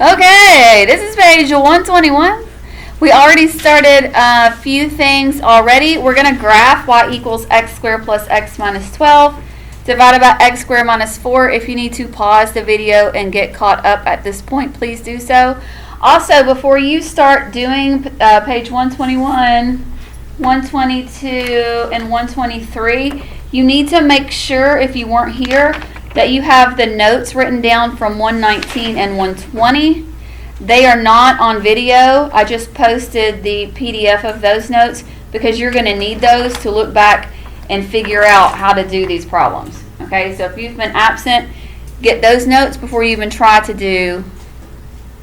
Okay, this is page 121. We already started a few things already. We're going to graph y equals x squared plus x minus 12 divided by x squared minus 4. If you need to pause the video and get caught up at this point, please do so. Also, before you start doing page 121, 122, and 123, you need to make sure, if you weren't here, that you have the notes written down from 119 and 120. They are not on video. I just posted the PDF of those notes because you're going to need those to look back and figure out how to do these problems. Okay, so if you've been absent, get those notes before you even try to do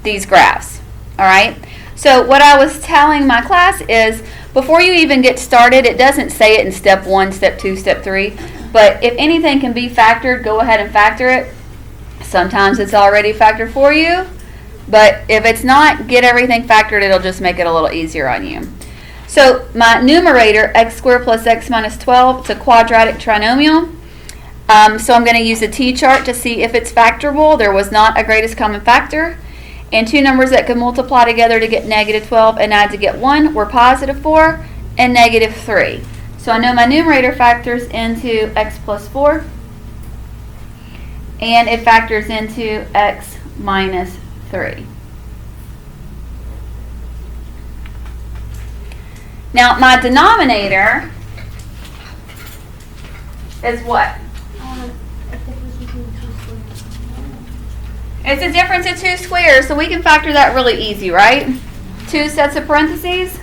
these graphs. All right, so what I was telling my class is before you even get started, it doesn't say it in step 1, step 2, step 3. But if anything can be factored, go ahead and factor it. Sometimes it's already factored for you. But if it's not, get everything factored. It'll just make it a little easier on you. So my numerator, x squared plus x minus 12, it's a quadratic trinomial. So I'm going to use a t-chart to see if it's factorable. There was not a greatest common factor. And two numbers that could multiply together to get negative 12 and add to get 1 were positive 4 and negative 3. So I know my numerator factors into x plus 4, and it factors into x minus 3. Now my denominator is what? It's a difference of 2 squares, so we can factor that really easy, right? 2 sets of parentheses.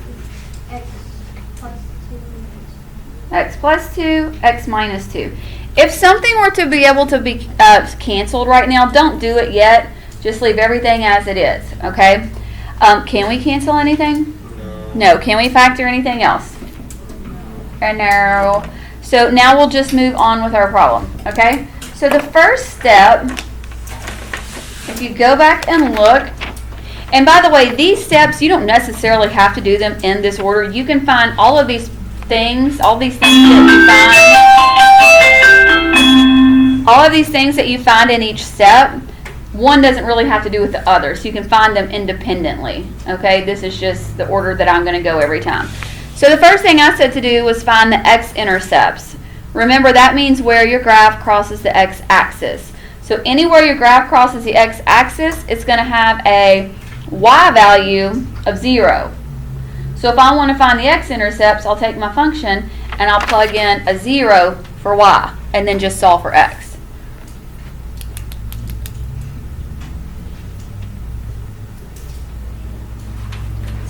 X plus 2, x minus 2. If something were to be able to be canceled right now, don't do it yet. Just leave everything as it is, okay? Can we cancel anything? No. Can we factor anything else? No. So now we'll just move on with our problem, okay? So the first step, if you go back and look, and by the way, these steps, you don't necessarily have to do them in this order. You can find all of these things, all these things that you find in each step. One doesn't really have to do with the other, so you can find them independently. Okay, this is just the order that I'm going to go every time. So the first thing I said to do was find the x-intercepts. Remember, that means where your graph crosses the x-axis. So anywhere your graph crosses the x-axis, it's going to have a y value of 0. So if I want to find the x-intercepts, I'll take my function and I'll plug in a 0 for y and then just solve for x.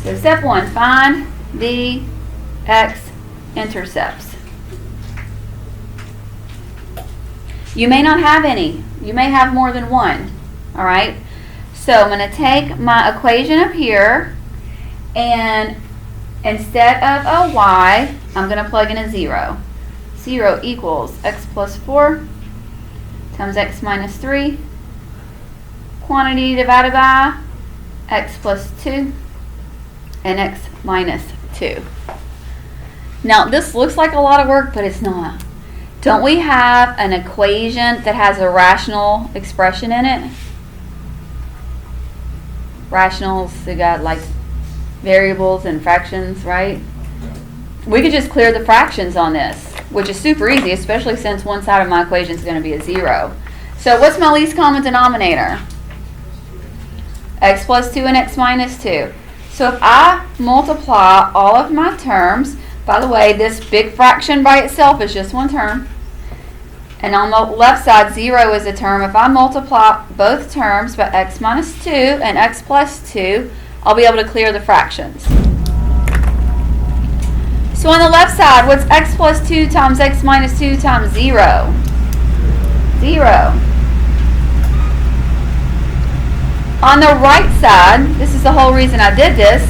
So step 1, find the x-intercepts. You may not have any. You may have more than one. All right? So I'm going to take my equation up here, and instead of a y, I'm going to plug in a 0. 0 equals x plus 4 times x minus 3, quantity divided by x plus 2, and x minus 2. Now, this looks like a lot of work, but it's not. Don't we have an equation that has a rational expression in it? Rationals, they got like variables and fractions, right? We could just clear the fractions on this, which is super easy, especially since one side of my equation is going to be a 0. So what's my least common denominator? X plus 2 and x minus 2. So if I multiply all of my terms, by the way, this big fraction by itself is just one term. And on the left side, 0 is a term. If I multiply both terms by x minus 2 and x plus 2, I'll be able to clear the fractions. So on the left side, what's x plus 2 times x minus 2 times 0? 0. On the right side, this is the whole reason I did this,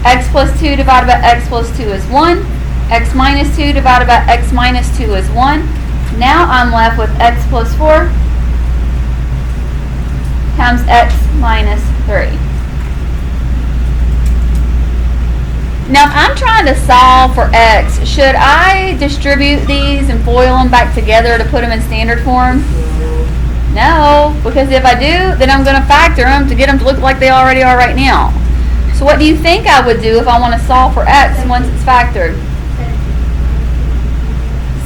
x plus 2 divided by x plus 2 is 1. X minus 2 divided by x minus 2 is 1. Now I'm left with x plus 4 times x minus 3. Now if I'm trying to solve for x, should I distribute these and FOIL them back together to put them in standard form? No, because if I do, then I'm going to factor them to get them to look like they already are right now. So what do you think I would do if I want to solve for x once it's factored?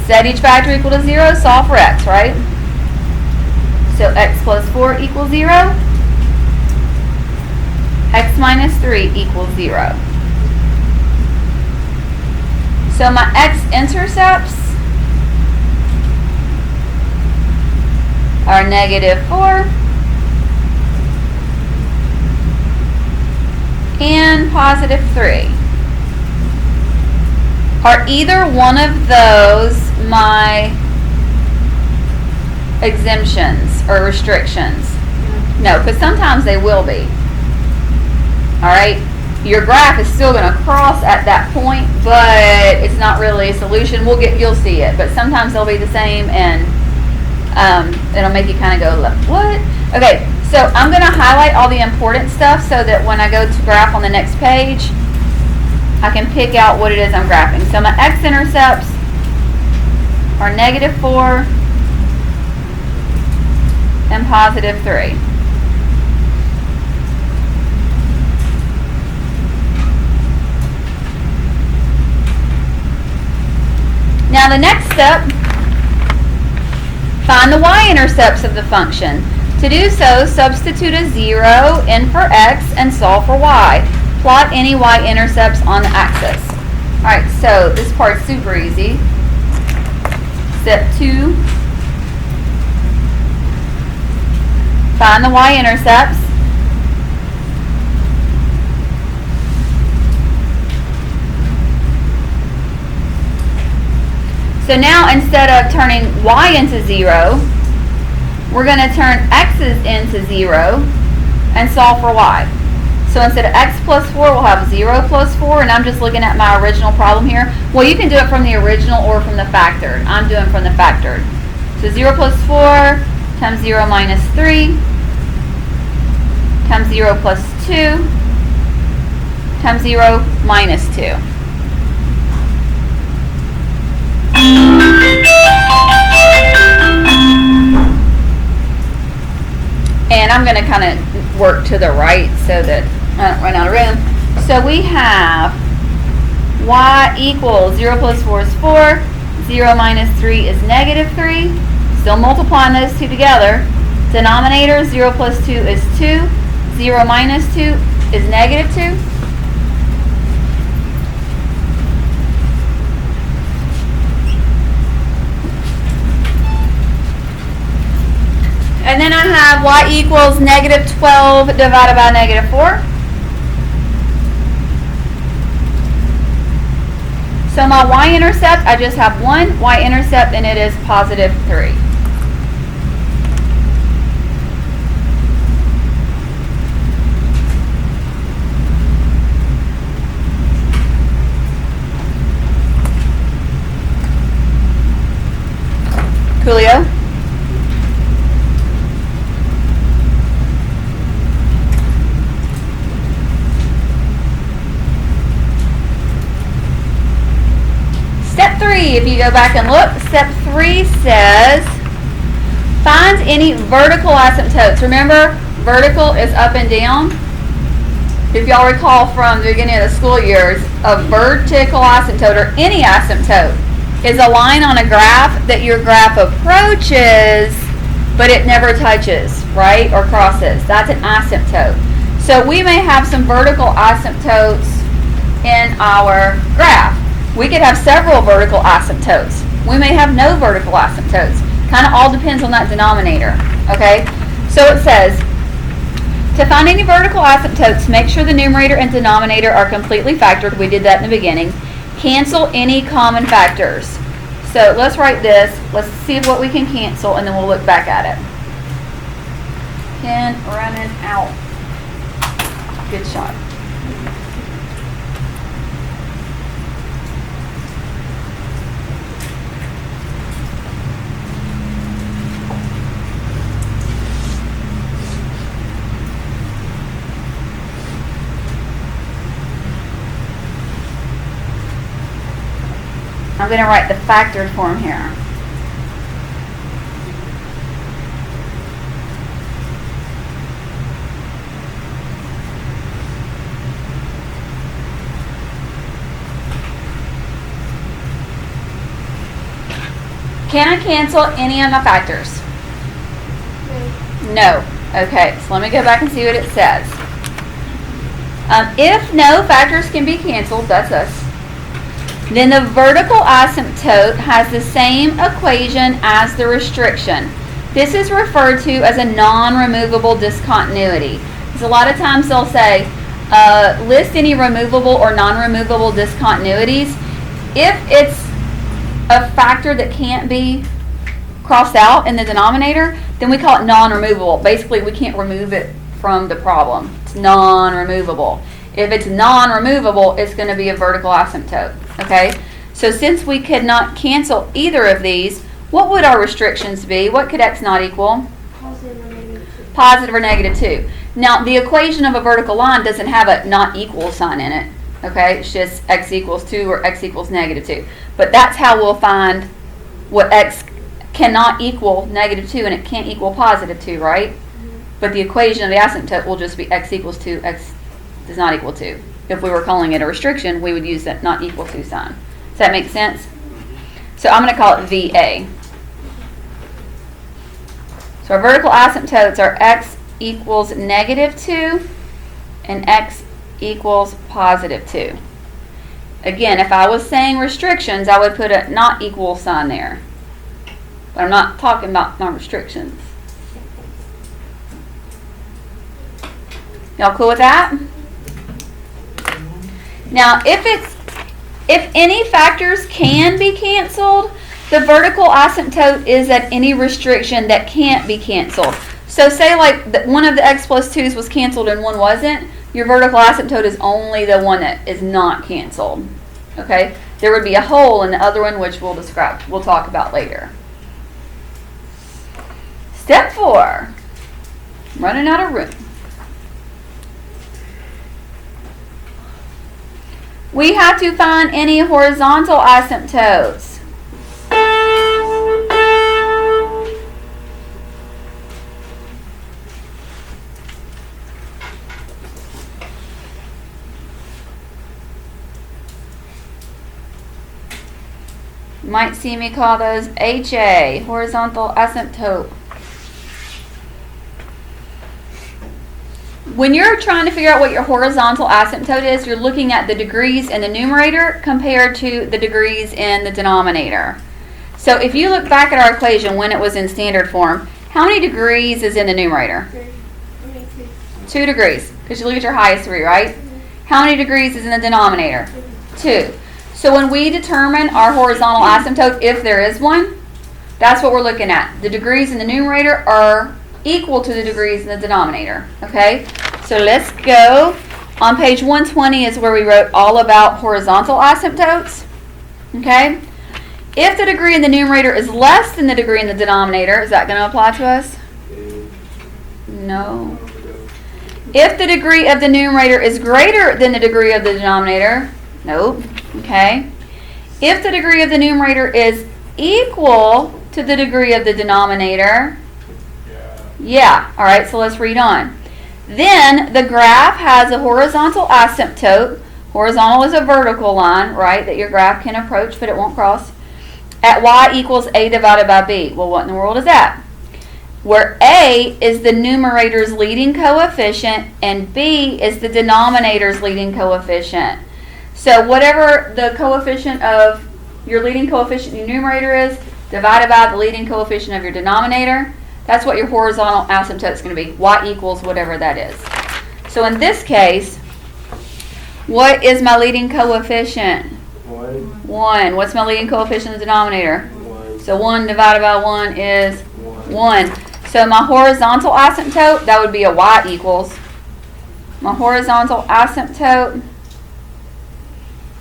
Set each factor equal to 0, solve for x, right? So x plus 4 equals 0. X minus 3 equals 0. So my x-intercepts are -4 and +3. Are either one of those my exemptions or restrictions? No, because sometimes they will be. Alright? Your graph is still going to cross at that point, but it's not really a solution. You'll see it, but sometimes they'll be the same, and it'll make you kind of go, what? Okay, so I'm going to highlight all the important stuff so that when I go to graph on the next page, I can pick out what it is I'm graphing. So my x-intercepts are -4 and +3. Now the next step, find the y-intercepts of the function. To do so, substitute a 0 in for x and solve for y. Plot any y-intercepts on the axis. Alright, so this part's super easy. Step 2, find the y-intercepts. So now instead of turning y into 0, we're going to turn x's into 0 and solve for y. So instead of x plus 4, we'll have 0 plus 4, and I'm just looking at my original problem here. Well, you can do it from the original or from the factored. I'm doing from the factored. So 0 plus 4 times 0 minus 3 times 0 plus 2 times 0 minus 2. And I'm going to kind of work to the right so that I don't run out of room. So we have y equals 0 plus 4 is 4, 0 minus 3 is -3. Still multiplying those two together. Denominator, 0 plus 2 is 2, 0 minus 2 is -2. And then I have y equals -12 divided by -4. So my y-intercept, I just have one y-intercept, and it is +3. Coolio? Step 3, if you go back and look, step 3 says, find any vertical asymptotes. Remember, vertical is up and down. If y'all recall from the beginning of the school years, a vertical asymptote, or any asymptote, is a line on a graph that your graph approaches, but it never touches, right, or crosses. That's an asymptote. So we may have some vertical asymptotes in our graph. We could have several vertical asymptotes. We may have no vertical asymptotes. Kind of all depends on that denominator, okay? So it says, to find any vertical asymptotes, make sure the numerator and denominator are completely factored. We did that in the beginning. Cancel any common factors. So let's write this. Let's see what we can cancel, and then we'll look back at it. Pen running out. Good shot. I'm going to write the factored form here. Can I cancel any of my factors? No. Okay, so let me go back and see what it says. If no factors can be canceled, that's us, then the vertical asymptote has the same equation as the restriction. This is referred to as a non-removable discontinuity. Because a lot of times they'll say, list any removable or non-removable discontinuities. If it's a factor that can't be crossed out in the denominator, then we call it non-removable. Basically, we can't remove it from the problem. It's non-removable. If it's non-removable, it's going to be a vertical asymptote. Okay? So since we could not cancel either of these, what would our restrictions be? What could x not equal? Positive or negative 2. Now, the equation of a vertical line doesn't have a not equal sign in it. Okay? It's just x equals 2 or x equals negative 2. But that's how we'll find what x cannot equal negative 2 and it can't equal positive 2, right? But the equation of the asymptote will just be x equals 2, x does not equal 2. If we were calling it a restriction, we would use that not equal to sign. Does that make sense? So I'm going to call it VA. So our vertical asymptotes are x equals negative 2 and x equals positive 2. Again, if I was saying restrictions, I would put a not equal sign there. But I'm not talking about my restrictions. Y'all cool with that? Now, if any factors can be canceled, the vertical asymptote is at any restriction that can't be canceled. So say like one of the x plus 2's was canceled and one wasn't, your vertical asymptote is only the one that is not canceled. Okay? There would be a hole in the other one, which we'll talk about later. Step 4. Running out of room. We have to find any horizontal asymptotes. You might see me call those HA, horizontal asymptote. When you're trying to figure out what your horizontal asymptote is, you're looking at the degrees in the numerator compared to the degrees in the denominator. So if you look back at our equation when it was in standard form, how many degrees is in the numerator? 2 degrees, because you look at your highest 3, right? How many degrees is in the denominator? 2. So when we determine our horizontal asymptote, if there is one, that's what we're looking at. The degrees in the numerator are equal to the degrees in the denominator. Okay? So let's go. On page 120 is where we wrote all about horizontal asymptotes. Okay? If the degree in the numerator is less than the degree in the denominator, is that going to apply to us? No. If the degree of the numerator is greater than the degree of the denominator, nope. Okay? If the degree of the numerator is equal to the degree of the denominator, yeah. All right, so let's read on. Then the graph has a horizontal asymptote. Horizontal is a vertical line, right, that your graph can approach, but it won't cross. At y equals a divided by b. Well, what in the world is that? Where a is the numerator's leading coefficient and b is the denominator's leading coefficient. So whatever the coefficient of your leading coefficient in your numerator is, divided by the leading coefficient of your denominator, that's what your horizontal asymptote is going to be. Y equals whatever that is. So in this case, what is my leading coefficient? 1. What's my leading coefficient in the denominator? 1. So 1 divided by 1 is 1. So my horizontal asymptote, that would be a y equals. My horizontal asymptote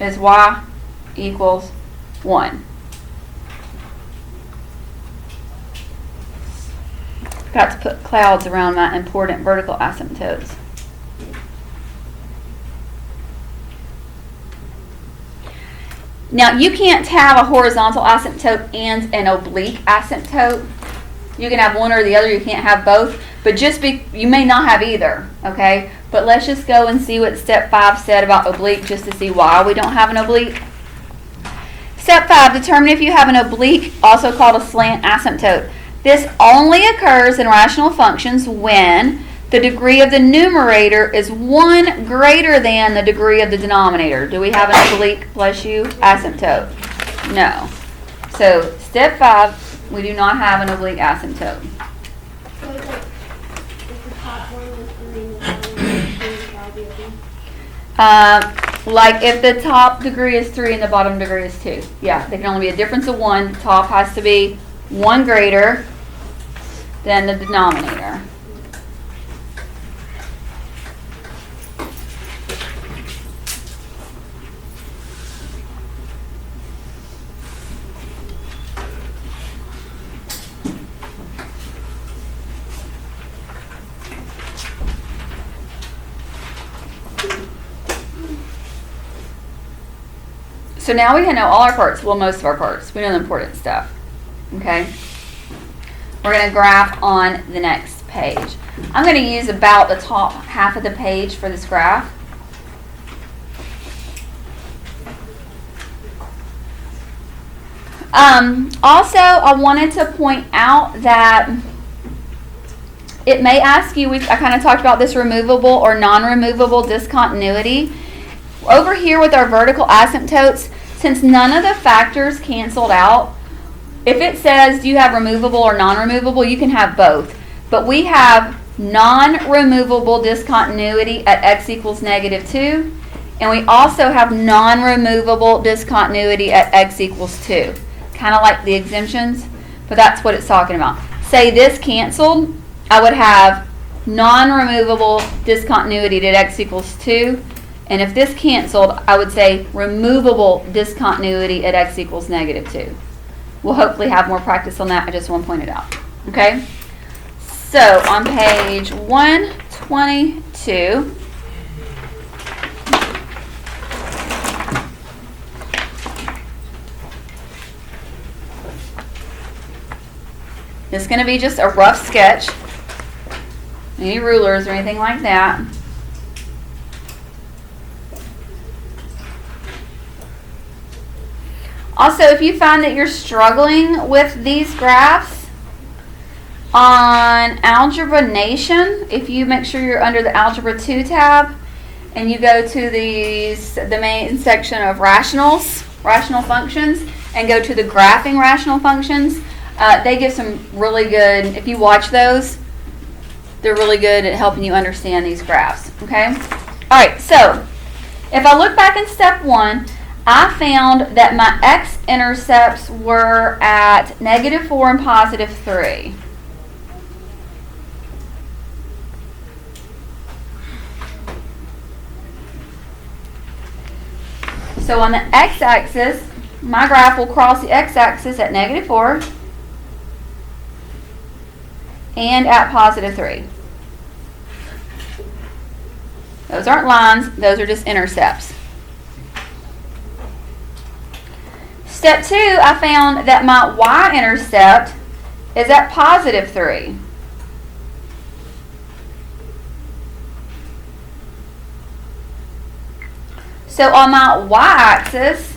is y equals 1. Got to put clouds around my important vertical asymptotes. Now, you can't have a horizontal asymptote and an oblique asymptote. You can have one or the other. You can't have both. But you may not have either, okay? But let's just go and see what step 5 said about oblique just to see why we don't have an oblique. Step 5, determine if you have an oblique, also called a slant asymptote. This only occurs in rational functions when the degree of the numerator is 1 greater than the degree of the denominator. Do we have an oblique, bless you, asymptote? No. So step 5, we do not have an oblique asymptote. So it's like if the top one was 3 and the bottom one was 2, that would be okay? Like if the top degree is 3 and the bottom degree is 2. Yeah, there can only be a difference of 1. The top has to be 1 greater than the denominator. So now we know all our parts, well, most of our parts. We know the important stuff, okay? We're going to graph on the next page. I'm going to use about the top half of the page for this graph. Also, I wanted to point out that it may ask you, I kind of talked about this removable or non-removable discontinuity. Over here with our vertical asymptotes, since none of the factors canceled out, if it says do you have removable or non-removable, you can have both. But we have non-removable discontinuity at x equals -2, and we also have non-removable discontinuity at x equals 2. Kind of like the exemptions, but that's what it's talking about. Say this canceled, I would have non-removable discontinuity at x equals 2. And if this canceled, I would say removable discontinuity at x equals -2. We'll hopefully have more practice on that. I just want to point it out. Okay? So on page 122, this is going to be just a rough sketch. Any rulers or anything like that. Also, if you find that you're struggling with these graphs, on Algebra Nation, if you make sure you're under the Algebra 2 tab, and you go to the main section of rational functions, and go to the graphing rational functions, they give some really good, if you watch those, they're really good at helping you understand these graphs, okay? All right, so if I look back in step 1, I found that my x-intercepts were at -4 and +3. So on the x-axis, my graph will cross the x-axis at -4 and at +3. Those aren't lines, those are just intercepts. Step 2, I found that my y-intercept is at +3. So on my y-axis,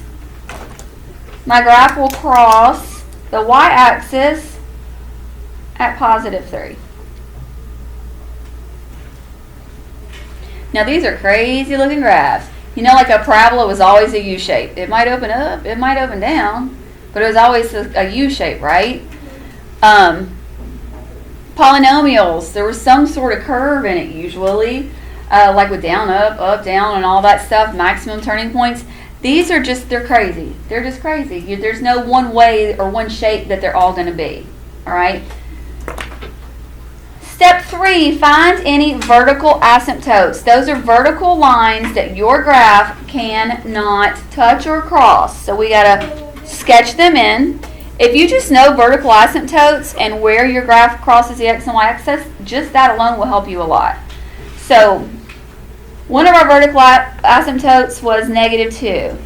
my graph will cross the y-axis at +3. Now these are crazy looking graphs. You know, like a parabola was always a U-shape. It might open up, it might open down, but it was always a U-shape, right? Polynomials, there was some sort of curve in it usually, like with down, up, down, and all that stuff, maximum turning points. These are just, they're crazy. They're just crazy. There's no one way or one shape that they're all going to be, all right? Step 3, find any vertical asymptotes. Those are vertical lines that your graph cannot touch or cross. So we got to sketch them in. If you just know vertical asymptotes and where your graph crosses the x and y axis, just that alone will help you a lot. So one of our vertical asymptotes was -2.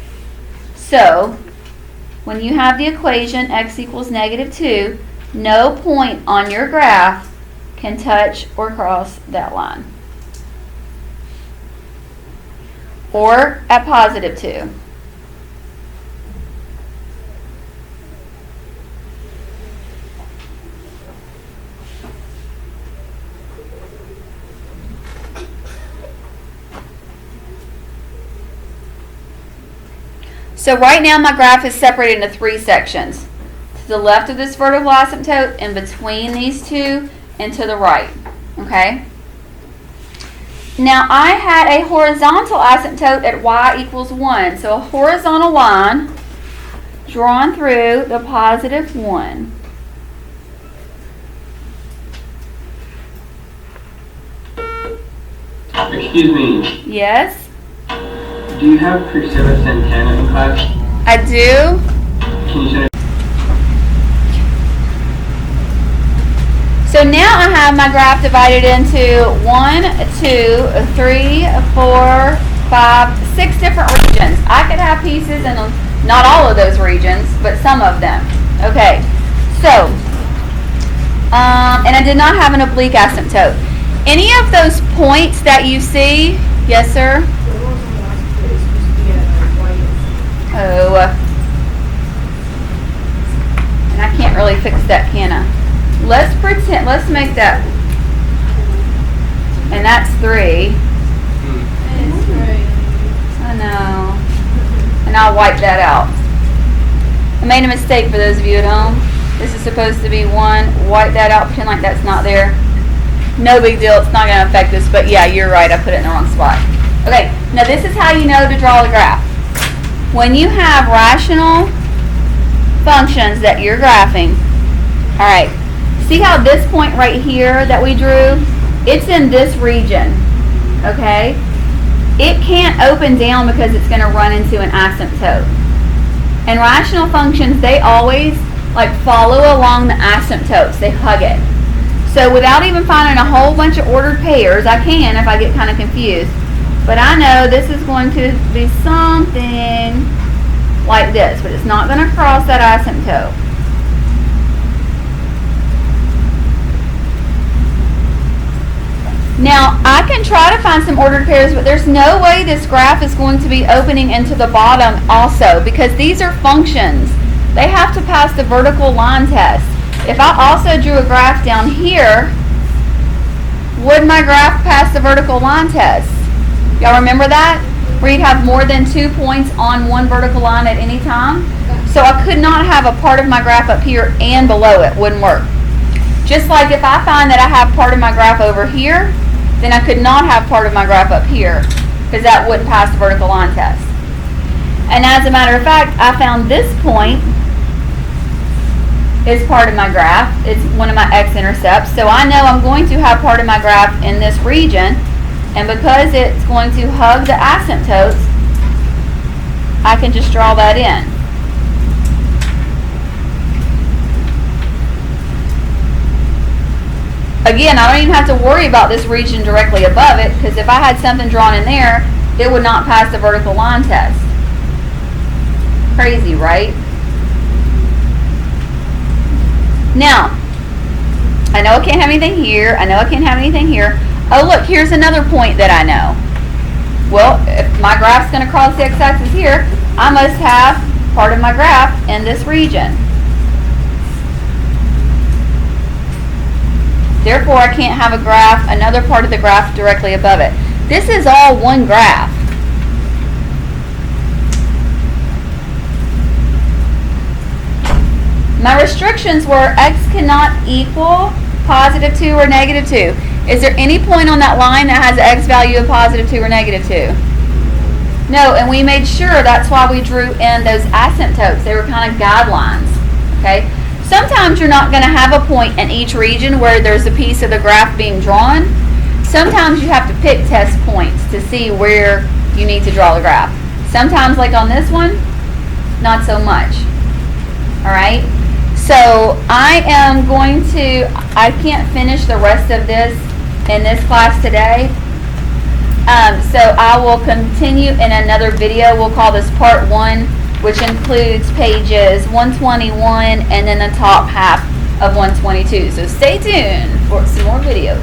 So when you have the equation x equals -2, no point on your graph can touch or cross that line. Or at +2. So right now my graph is separated into 3 sections. To the left of this vertical asymptote, in between these two, and to the right. Okay? Now I had a horizontal asymptote at y equals 1. So a horizontal line drawn through the positive 1. Excuse me, Yes, do you have Coursera Santana in class? I do. Can you send it? So now I have my graph divided into 1, 2, 3, 4, 5, 6 different regions. I could have pieces in not all of those regions, but some of them. Okay, so, and I did not have an oblique asymptote. Any of those points that you see, yes sir? Oh, and I can't really fix that, can I? Let's pretend, let's make that, and that's 3. I know. And I'll wipe that out. I made a mistake for those of you at home. This is supposed to be 1. Wipe that out, pretend like that's not there. No big deal, it's not going to affect us, but yeah, you're right, I put it in the wrong spot. Okay, now this is how you know to draw the graph. When you have rational functions that you're graphing, alright, see how this point right here that we drew, it's in this region, okay? It can't open down because it's going to run into an asymptote. And rational functions, they always like follow along the asymptotes, they hug it. So without even finding a whole bunch of ordered pairs, I can if I get kind of confused. But I know this is going to be something like this, but it's not going to cross that asymptote. Now, I can try to find some ordered pairs, but there's no way this graph is going to be opening into the bottom also, because these are functions. They have to pass the vertical line test. If I also drew a graph down here, would my graph pass the vertical line test? Y'all remember that? Where you'd have more than 2 points on one vertical line at any time? So I could not have a part of my graph up here and below it. Wouldn't work. Just like if I find that I have part of my graph over here, then I could not have part of my graph up here, because that wouldn't pass the vertical line test. And as a matter of fact, I found this point is part of my graph. It's one of my x-intercepts. So I know I'm going to have part of my graph in this region, and because it's going to hug the asymptotes, I can just draw that in. Again, I don't even have to worry about this region directly above it, because if I had something drawn in there, it would not pass the vertical line test. Crazy, right? Now, I know I can't have anything here. I know I can't have anything here. Oh, look, here's another point that I know. Well, if my graph's going to cross the x-axis here, I must have part of my graph in this region. Therefore, I can't have a graph, another part of the graph directly above it. This is all one graph. My restrictions were x cannot equal positive 2 or negative 2. Is there any point on that line that has an x value of positive 2 or negative 2? No, and we made sure that's why we drew in those asymptotes. They were kind of guidelines, okay? Sometimes you're not going to have a point in each region where there's a piece of the graph being drawn. Sometimes you have to pick test points to see where you need to draw the graph. Sometimes, like on this one, not so much. All right? So I am going to, I can't finish the rest of this in this class today. So I will continue in another video. We'll call this part 1, which includes pages 121 and then the top half of 122. So stay tuned for some more videos.